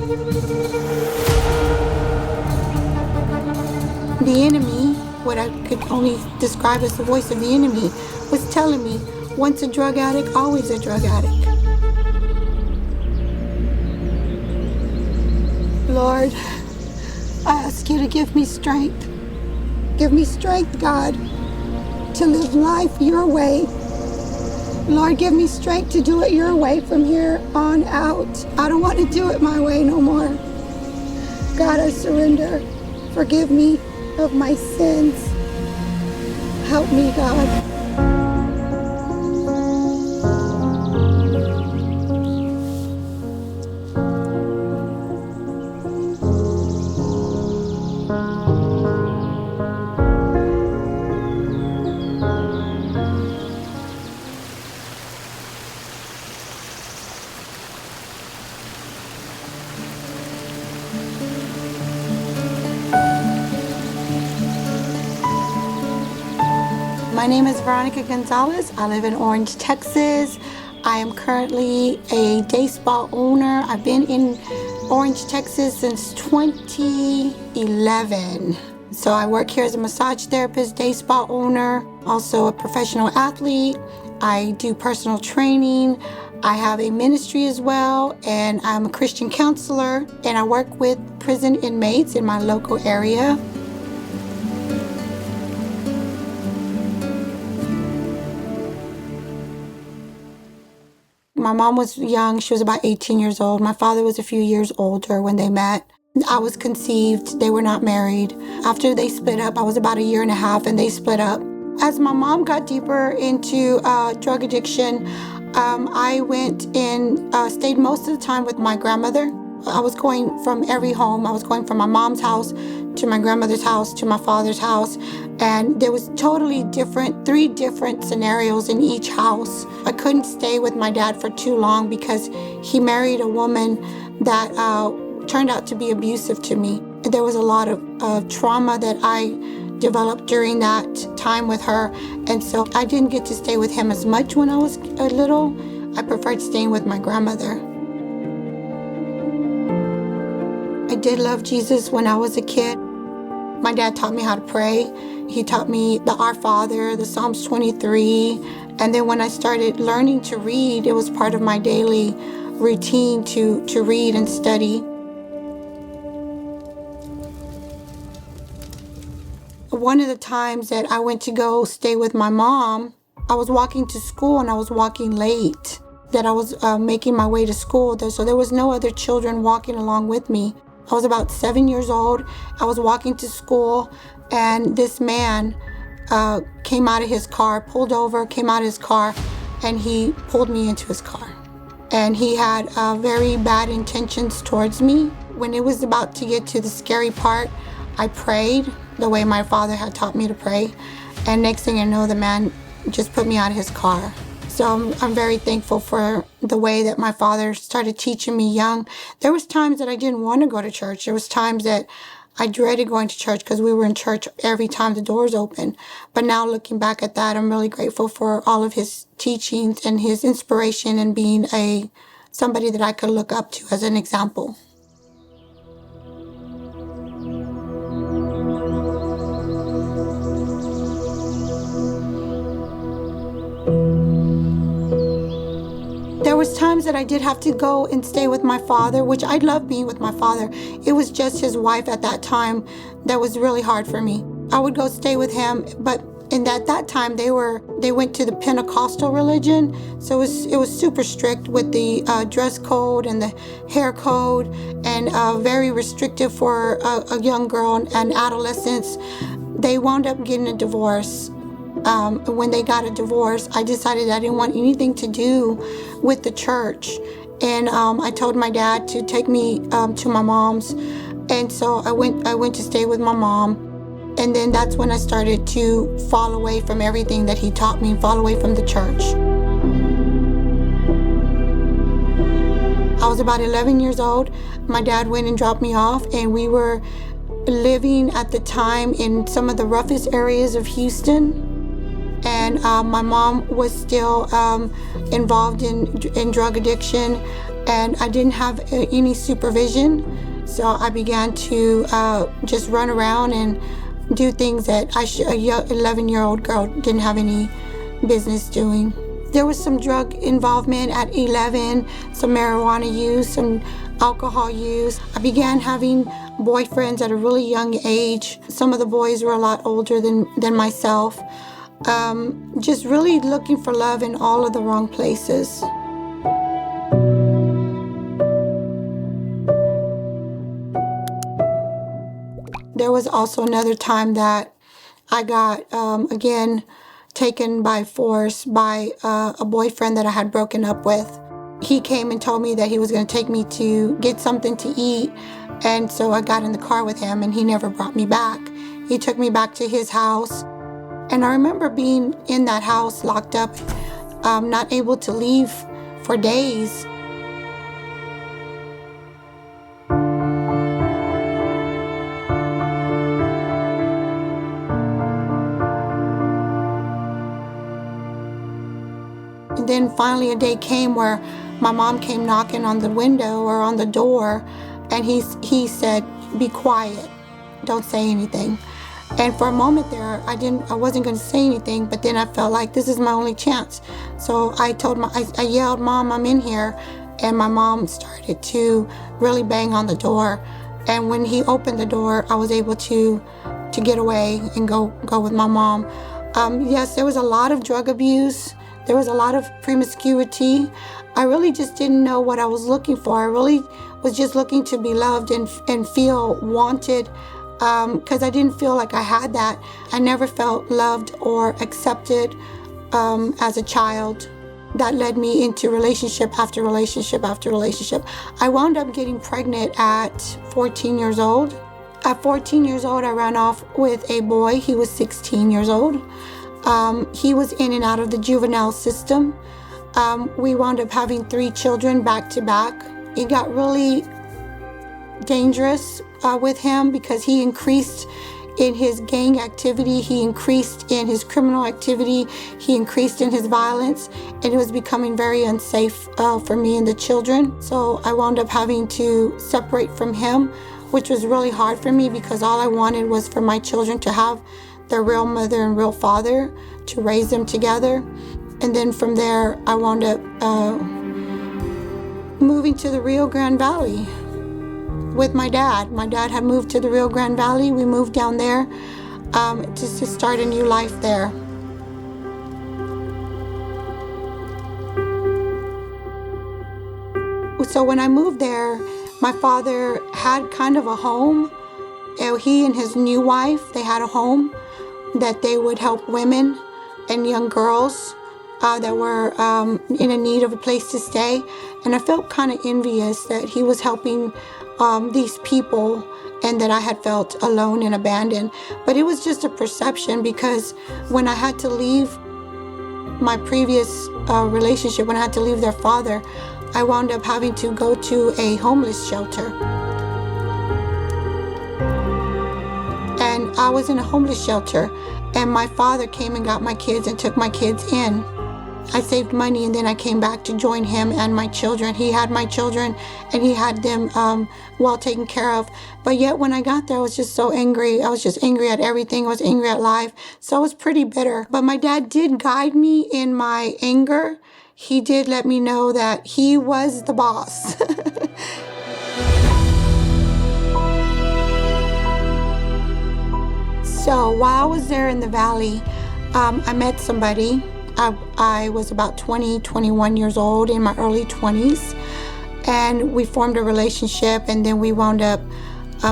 The enemy, what I could only describe as the voice of the enemy, was telling me, once a drug addict, always a drug addict. Lord, I ask you to give me strength. Give me strength, God, to live life your way. Lord, give me strength to do it your way from here on out. I don't want to do it my way no more. God, I surrender. Forgive me of my sins. Help me, God. My name is Veronica Gonzales. I live in Orange, Texas. I am currently a day spa owner. I've been in Orange, Texas since 2011. So I work here as a massage therapist, day spa owner, also a professional athlete. I do personal training. I have a ministry as well, and I'm a Christian counselor, and I work with prison inmates in my local area. My mom was young. She was about 18 years old. My father was a few years older when they met. I was conceived. They were not married. After they split up, I was about 1.5 years and they split up. As my mom got deeper into drug addiction, I went and stayed most of the time with my grandmother. I was going from every home. I was going from my mom's house to my grandmother's house to my father's house. And there was totally three different scenarios in each house. I couldn't stay with my dad for too long because he married a woman that turned out to be abusive to me. There was a lot of trauma that I developed during that time with her. And so I didn't get to stay with him as much when I was little. I preferred staying with my grandmother. I did love Jesus when I was a kid. My dad taught me how to pray. He taught me the Our Father, the Psalms 23. And then when I started learning to read, it was part of my daily routine to read and study. One of the times that I went to go stay with my mom, I was walking to school and I was walking late, that I was making my way to school. So there was no other children walking along with me. I was about 7 years old. I was walking to school and this man came out of his car, pulled over, came out of his car, and he pulled me into his car. And he had very bad intentions towards me. When it was about to get to the scary part, I prayed the way my father had taught me to pray. And next thing I know, the man just put me out of his car. So I'm very thankful for the way that my father started teaching me young. There was times that I didn't want to go to church. There was times that I dreaded going to church because we were in church every time the doors opened. But now looking back at that, I'm really grateful for all of his teachings and his inspiration and being somebody that I could look up to as an example. There was times that I did have to go and stay with my father, which I loved being with my father. It was just his wife at that time that was really hard for me. I would go stay with him, but at that time they went to the Pentecostal religion, so it was super strict with the dress code and the hair code, and very restrictive for a young girl and adolescents. They wound up getting a divorce. When they got a divorce, I decided I didn't want anything to do with the church. And I told my dad to take me to my mom's. And so I went to stay with my mom. And then that's when I started to fall away from everything that he taught me, fall away from the church. I was about 11 years old. My dad went and dropped me off, and we were living at the time in some of the roughest areas of Houston. And and my mom was still involved in drug addiction, and I didn't have any supervision. So I began to just run around and do things that a 11-year-old girl didn't have any business doing. There was some drug involvement at 11, some marijuana use, some alcohol use. I began having boyfriends at a really young age. Some of the boys were a lot older than myself. Just really looking for love in all of the wrong places. There was also another time that I got, again, taken by force by a boyfriend that I had broken up with. He came and told me that he was going to take me to get something to eat, and so I got in the car with him, and he never brought me back. He took me back to his house, and I remember being in that house locked up, not able to leave for days. And then finally a day came where my mom came knocking on the window or on the door, and he said, "Be quiet, don't say anything." And for a moment there, I wasn't going to say anything, but then I felt like this is my only chance. So I yelled, "Mom, I'm in here," and my mom started to really bang on the door. And when he opened the door, I was able to get away and go with my mom. Yes, there was a lot of drug abuse. There was a lot of promiscuity. I really just didn't know what I was looking for. I really was just looking to be loved and feel wanted, because I didn't feel like I had that. I never felt loved or accepted as a child. That led me into relationship after relationship after relationship. I wound up getting pregnant at 14 years old. At 14 years old, I ran off with a boy. He was 16 years old. He was in and out of the juvenile system. We wound up having 3 children back to back. It got really dangerous with him because he increased in his gang activity, he increased in his criminal activity, he increased in his violence, and it was becoming very unsafe for me and the children. So I wound up having to separate from him, which was really hard for me because all I wanted was for my children to have their real mother and real father, to raise them together. And then from there, I wound up moving to the Rio Grande Valley with my dad. My dad had moved to the Rio Grande Valley. We moved down there just to start a new life there. So when I moved there, my father had kind of a home. He and his new wife, they had a home that they would help women and young girls that were in a need of a place to stay. And I felt kind of envious that he was helping these people and that I had felt alone and abandoned. But it was just a perception because when I had to leave my previous relationship, when I had to leave their father, I wound up having to go to a homeless shelter. And I was in a homeless shelter, and my father came and got my kids and took my kids in. I saved money, and then I came back to join him and my children. He had my children, and he had them well taken care of. But yet when I got there, I was just so angry. I was just angry at everything. I was angry at life. So I was pretty bitter. But my dad did guide me in my anger. He did let me know that he was the boss. So while I was there in the valley, I met somebody. I was about 20, 21 years old, in my early 20s. And we formed a relationship, and then we wound up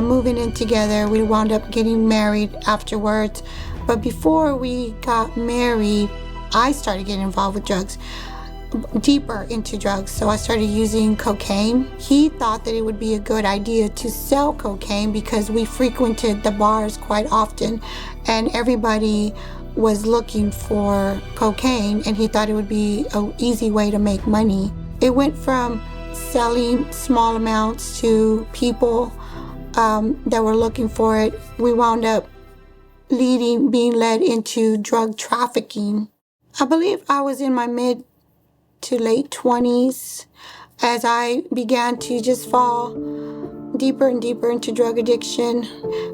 moving in together. We wound up getting married afterwards. But before we got married, I started getting involved with drugs, deeper into drugs. So I started using cocaine. He thought that it would be a good idea to sell cocaine because we frequented the bars quite often, and everybody was looking for cocaine, and he thought it would be an easy way to make money. It went from selling small amounts to people that were looking for it. We wound up being led into drug trafficking. I believe I was in my mid to late 20s as I began to just fall deeper and deeper into drug addiction,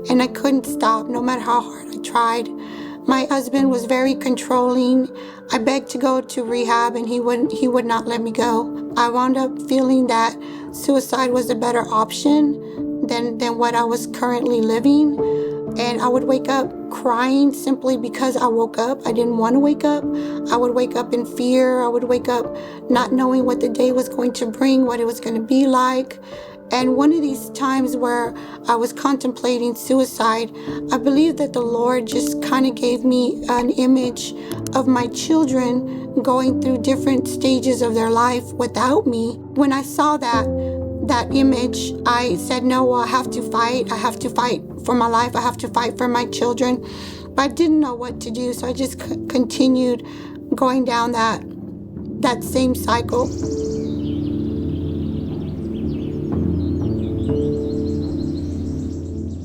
and I couldn't stop no matter how hard I tried. My husband was very controlling. I begged to go to rehab and he would not let me go. I wound up feeling that suicide was a better option than what I was currently living. And I would wake up crying simply because I woke up. I didn't want to wake up. I would wake up in fear. I would wake up not knowing what the day was going to bring, what it was going to be like. And one of these times where I was contemplating suicide, I believe that the Lord just kind of gave me an image of my children going through different stages of their life without me. When I saw that image, I said, no, I have to fight. I have to fight for my life. I have to fight for my children. But I didn't know what to do, so I just continued going down that same cycle.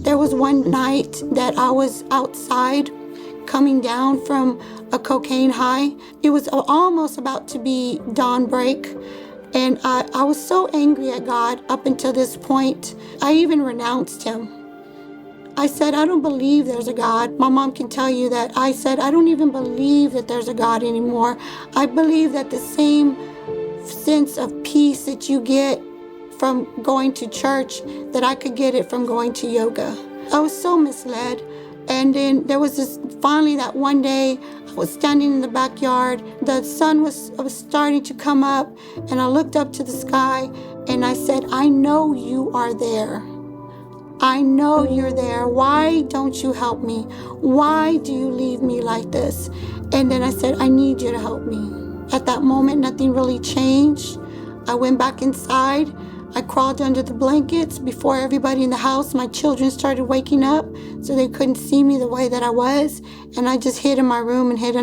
There was one night that I was outside coming down from a cocaine high. It was almost about to be dawn break. And I was so angry at God up until this point. I even renounced him. I said, I don't believe there's a God. My mom can tell you that. I said, I don't even believe that there's a God anymore. I believe that the same sense of peace that you get from going to church, that I could get it from going to yoga. I was so misled. And then there was finally that one day, I was standing in the backyard. The sun was starting to come up, and I looked up to the sky and I said, I know you are there. I know you're there. Why don't you help me? Why do you leave me like this? And then I said, I need you to help me. At that moment, nothing really changed. I went back inside. I crawled under the blankets before everybody in the house. My children started waking up, so they couldn't see me the way that I was. And I just hid in my room and hid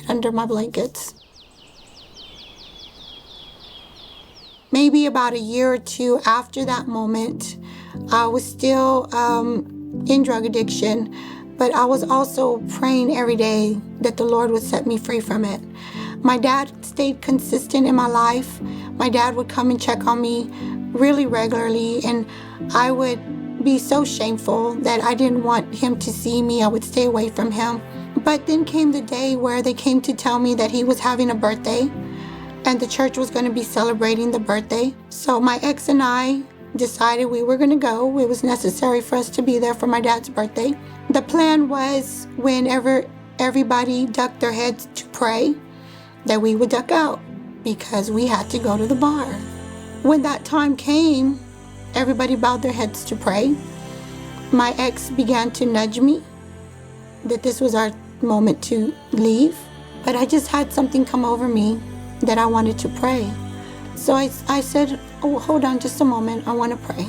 under my blankets. Maybe about a year or two after that moment, I was still in drug addiction, but I was also praying every day that the Lord would set me free from it. My dad stayed consistent in my life. My dad would come and check on me really regularly, and I would be so shameful that I didn't want him to see me. I would stay away from him. But then came the day where they came to tell me that he was having a birthday, and the church was going to be celebrating the birthday. So my ex and I decided we were going to go. It was necessary for us to be there for my dad's birthday. The plan was whenever everybody ducked their heads to pray, that we would duck out because we had to go to the bar. When that time came, everybody bowed their heads to pray. My ex began to nudge me that this was our moment to leave, but I just had something come over me that I wanted to pray. So I said, oh, hold on just a moment, I want to pray.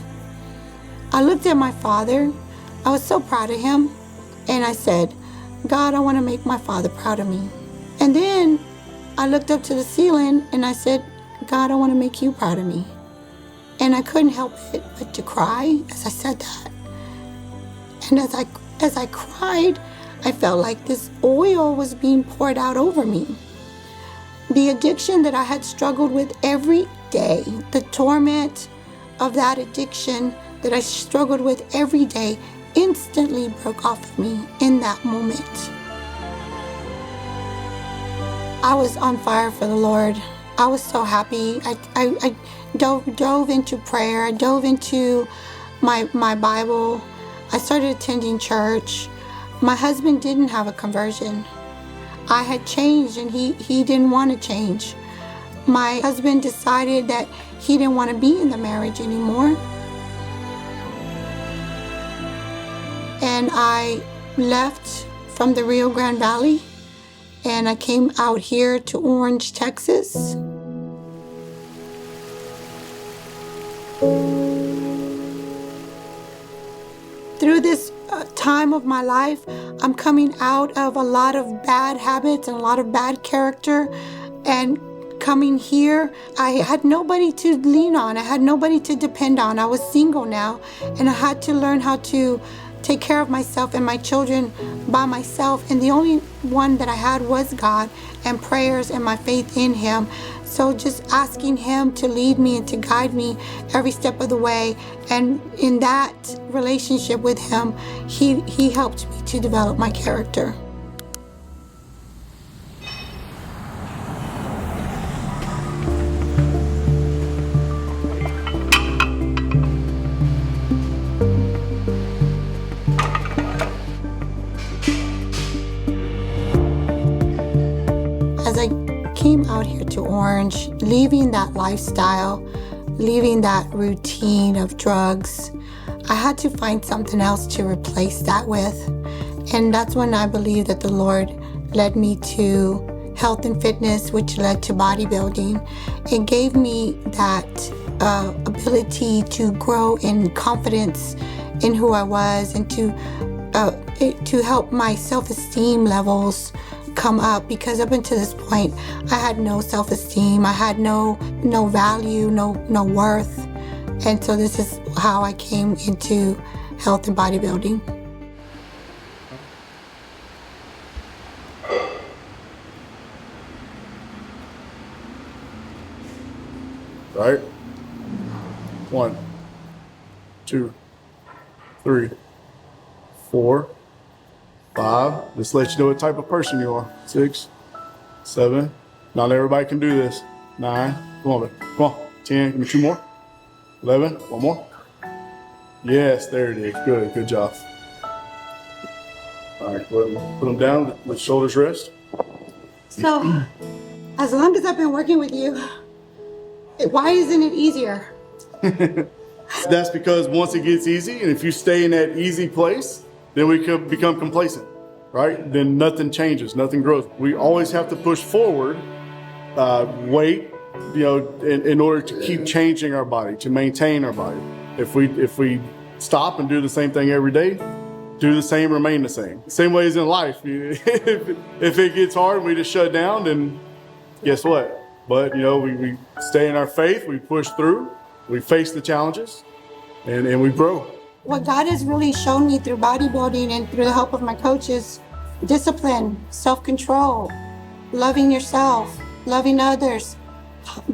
I looked at my father. I was so proud of him, and I said, God, I want to make my father proud of me. And then I looked up to the ceiling and I said, God, I want to make you proud of me. And I couldn't help it but to cry as I said that. And as I cried, I felt like this oil was being poured out over me. The addiction that I had struggled with every day, the torment of that addiction that I struggled with every day, instantly broke off of me in that moment. I was on fire for the Lord. I was so happy. I dove into prayer. I dove into my Bible. I started attending church. My husband didn't have a conversion. I had changed and he didn't want to change. My husband decided that he didn't want to be in the marriage anymore. And I left from the Rio Grande Valley and I came out here to Orange, Texas. Through this time of my life, I'm coming out of a lot of bad habits and a lot of bad character. And coming here, I had nobody to lean on. I had nobody to depend on. I was single now, and I had to learn how to take care of myself and my children by myself. And the only one that I had was God and prayers and my faith in Him. So just asking Him to lead me and to guide me every step of the way. And in that relationship with Him, He helped me to develop my character. As I came out here to Orange, leaving that lifestyle, leaving that routine of drugs, I had to find something else to replace that with. And that's when I believe that the Lord led me to health and fitness, which led to bodybuilding. It gave me that ability to grow in confidence in who I was, and to help my self-esteem levels come up, because up until this point I had no self-esteem, I had no value, no worth. And so this is how I came into health and bodybuilding. Right? 1, 2, 3, 4, 5. Just let you know what type of person you are. 6, 7. Not everybody can do this. 9. Come on, baby. Come on. 10. Give me 2 more. 11. 1 more. Yes, there it is. Good. Good job. All right. Put them down. Let shoulders rest. So, as long as I've been working with you, why isn't it easier? That's because once it gets easy, and if you stay in that easy place, then we could become complacent, right? Then nothing changes, nothing grows. We always have to push forward, wait, in order to keep changing our body, to maintain our body. If we stop and do the same thing every day, do the same, remain the same. Same way as in life. If it gets hard, we just shut down, then guess what? But we stay in our faith, we push through, we face the challenges, and we grow. What God has really shown me through bodybuilding and through the help of my coaches: discipline, self-control, loving yourself, loving others,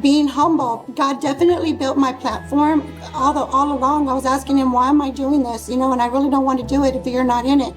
being humble. God definitely built my platform. All along I was asking Him, why am I doing this? And I really don't want to do it if you're not in it.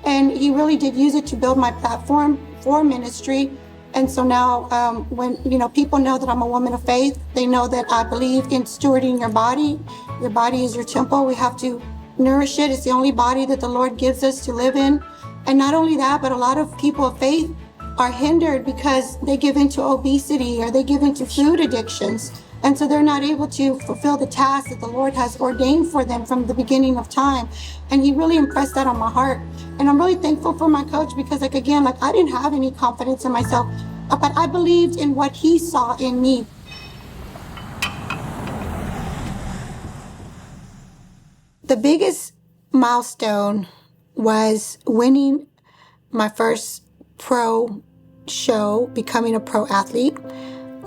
And He really did use it to build my platform for ministry. And so now when people know that I'm a woman of faith, they know that I believe in stewarding your body. Your body is your temple. We have to nourish it. It's the only body that the Lord gives us to live in. And not only that, but a lot of people of faith are hindered because they give into obesity or they give into food addictions. And so they're not able to fulfill the task that the Lord has ordained for them from the beginning of time. And He really impressed that on my heart. And I'm really thankful for my coach because, I didn't have any confidence in myself, but I believed in what he saw in me. The biggest milestone was winning my first pro show, becoming a pro athlete.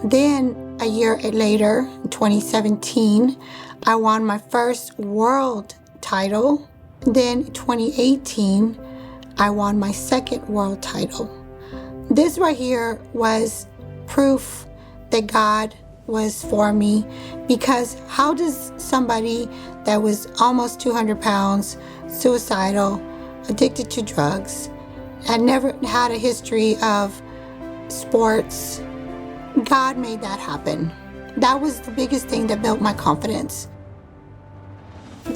Then a year later, in 2017, I won my first world title. Then 2018, I won my second world title. This right here was proof that God was for me, because how does somebody that was almost 200 pounds, suicidal, addicted to drugs, had never had a history of sports, God made that happen. That was the biggest thing that built my confidence.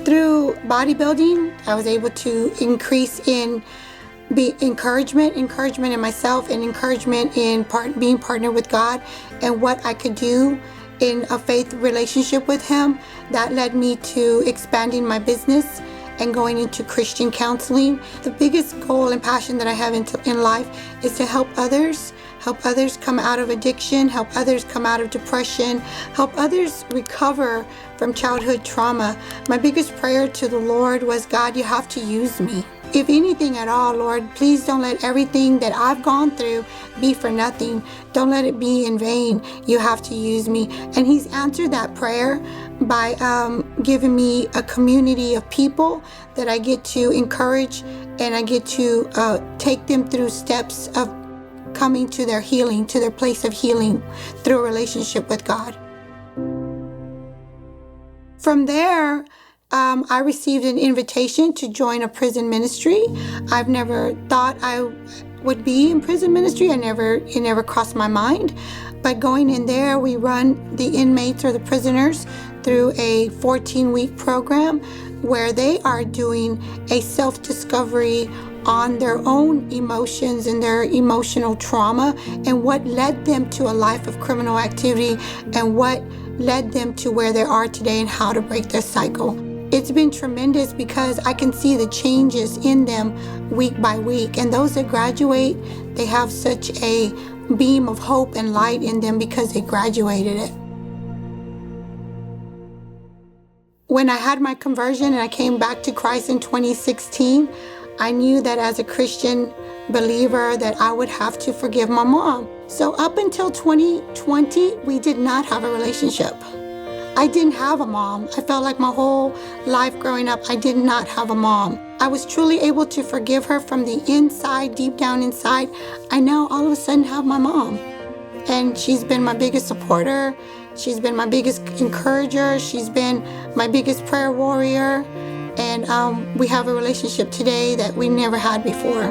Through bodybuilding, I was able to increase in encouragement in myself, and encouragement in being partnered with God and what I could do in a faith relationship with Him. That led me to expanding my business and going into Christian counseling. The biggest goal and passion that I have in life is to help others come out of addiction, help others come out of depression, help others recover from childhood trauma. My biggest prayer to the Lord was, God, you have to use me. If anything at all, Lord, please don't let everything that I've gone through be for nothing. Don't let it be in vain. You have to use me. And He's answered that prayer by given me a community of people that I get to encourage, and I get to take them through steps of coming to their healing, to their place of healing through a relationship with God. From there, I received an invitation to join a prison ministry. I've never thought I would be in prison ministry. It never crossed my mind. But going in there, we run the inmates or the prisoners through a 14-week program where they are doing a self-discovery on their own emotions and their emotional trauma and what led them to a life of criminal activity and what led them to where they are today and how to break their cycle. It's been tremendous because I can see the changes in them week by week. And those that graduate, they have such a beam of hope and light in them because they graduated it. When I had my conversion and I came back to Christ in 2016, I knew that as a Christian believer that I would have to forgive my mom. So up until 2020, we did not have a relationship. I didn't have a mom. I felt like my whole life growing up, I did not have a mom. I was truly able to forgive her from the inside, deep down inside. I now all of a sudden have my mom. And she's been my biggest supporter. She's been my biggest encourager. She's been my biggest prayer warrior. And we have a relationship today that we never had before.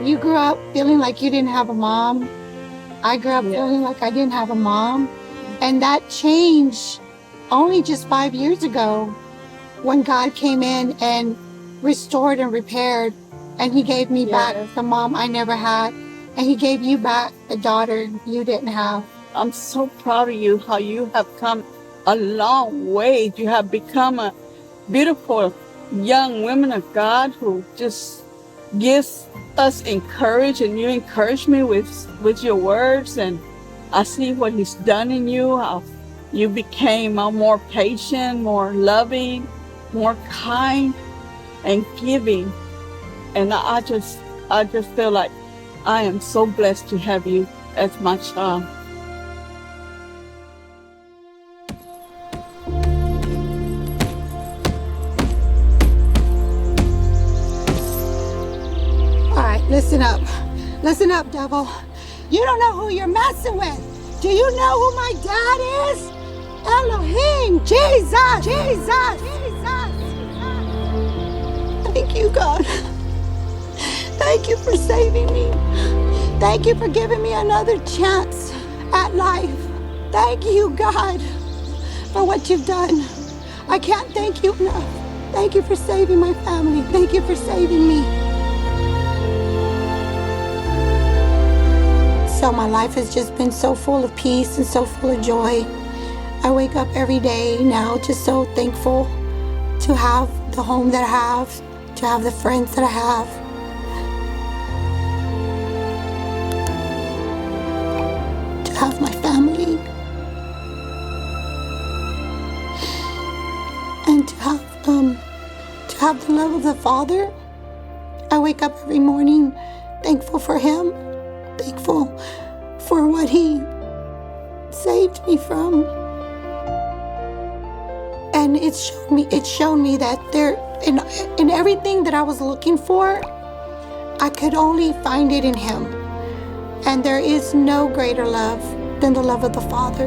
You grew up feeling like you didn't have a mom. I grew up feeling like I didn't have a mom. And that changed only just 5 years ago when God came in and restored and repaired. And he gave me back the mom I never had. And he gave you back the daughter you didn't have. I'm so proud of you, how you have come a long way. You have become a beautiful young woman of God who just gives us encouragement, and you encourage me with your words, and I see what he's done in you, how you became more patient, more loving, more kind and giving. And I just feel like I am so blessed to have you as my child. Listen up. Listen up, devil. You don't know who you're messing with. Do you know who my dad is? Elohim, Jesus, Jesus, Jesus. Thank you, God. Thank you for saving me. Thank you for giving me another chance at life. Thank you, God, for what you've done. I can't thank you enough. Thank you for saving my family. Thank you for saving me. So my life has just been so full of peace and so full of joy. I wake up every day now just so thankful to have the home that I have, to have the friends that I have. To have my family. And to have the love of the Father. I wake up every morning thankful for him. Thankful for what he saved me from. And it's shown me that there in everything that I was looking for, I could only find it in him. And there is no greater love than the love of the Father.